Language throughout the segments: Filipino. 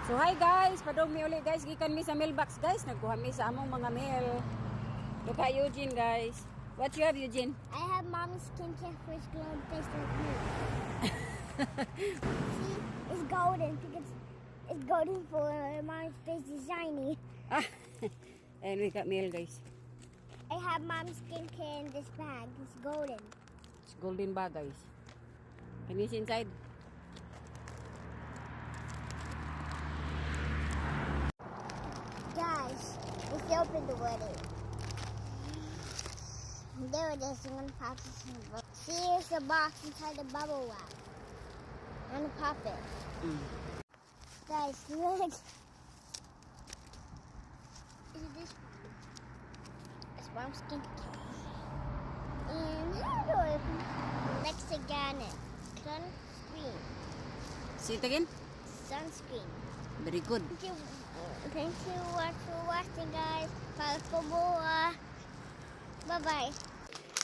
So hi guys, padong mi uli guys, gikan mi sa mailbox guys, nagkuha mi sa among mga mail. Look at Eugene guys. What you have, Eugene? I have mommy's skincare for his glowing face like me. See, it's golden because it's golden for mommy's face is shiny. Ah, and we got mail guys. I have mommy's skincare in this bag. It's golden. It's golden bag guys. Can you see inside? Guys, if you open the wedding, there it is. I'm gonna pop this in the box. See, here's the box inside the bubble wrap. I'm gonna pop it. Guys, look. Is this one? It's mom's skincare. And how do I open next again? Sunscreen. See it again? Sunscreen. Very good. Thank you for watching, guys. Pagkubuha. Bye-bye.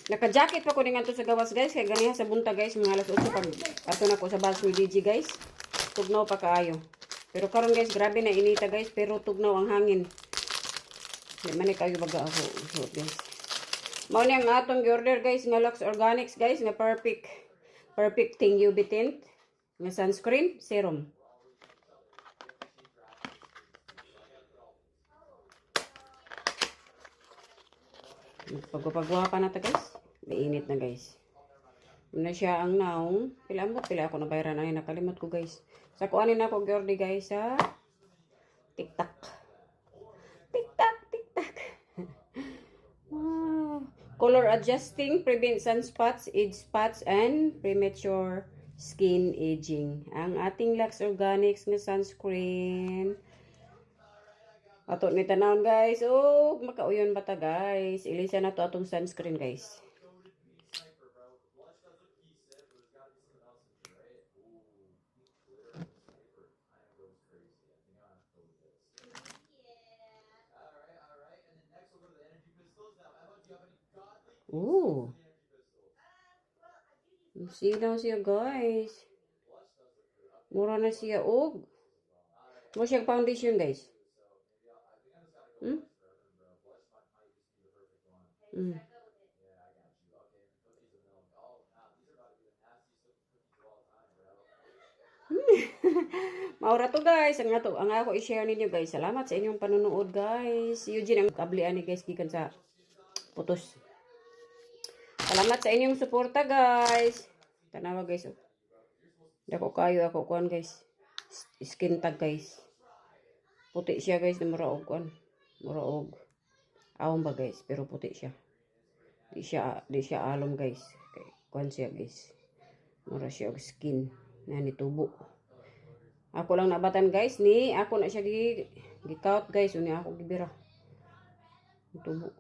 Naka-jacket pa ko din to sa gawas guys, kaya ganiha sa bunta guys, mga alas 8 pag ato na ko sa bus ni Gigi guys. Tugnaw pa kaayo. Pero karon guys, grabe na inita guys, pero tugnaw ang hangin. Di man kayo baga ako suot guys. Mao ni ang atong order guys nga Lux Organics guys, nga perfect thing UV tint, nga sunscreen serum. Pagpapagawa pa na ta guys. Mainit na guys. Muna siya ang naong. Pila ako nabayaran. Ay, nakalimot ko guys. Sa kuanin ako giordi guys sa TikTok. TikTok. Wow. Color adjusting, prevent sunspots, age spots, and premature skin aging. Ang ating Lux Organics nga sunscreen. Ato ni tanawon guys. Oh, makauyon ba ta guys? Ilisa na to atong sunscreen guys. Ooh. Sinaw siya guys. Mura na siya. Oh. Mo siyang foundation guys. Maura to guys. Ang ako i-share ninyo guys. Salamat sa inyong panonood guys. Eugene ang kablian ni guys gikan sa putos. Salamat sa inyong suporta guys. Tanawa guys. Oh. Dako kayo ako kuan guys. Skin tag guys. Puti siya guys na mura og kuan. Mura og awon ba guys, pero puti siya. Di siya alom guys. Okay, kuan siya guys. Mura siya og skin na nitubo. Ako lang nabatan guys ni ako na siya gi-count guys uni ako gibira. Tubo.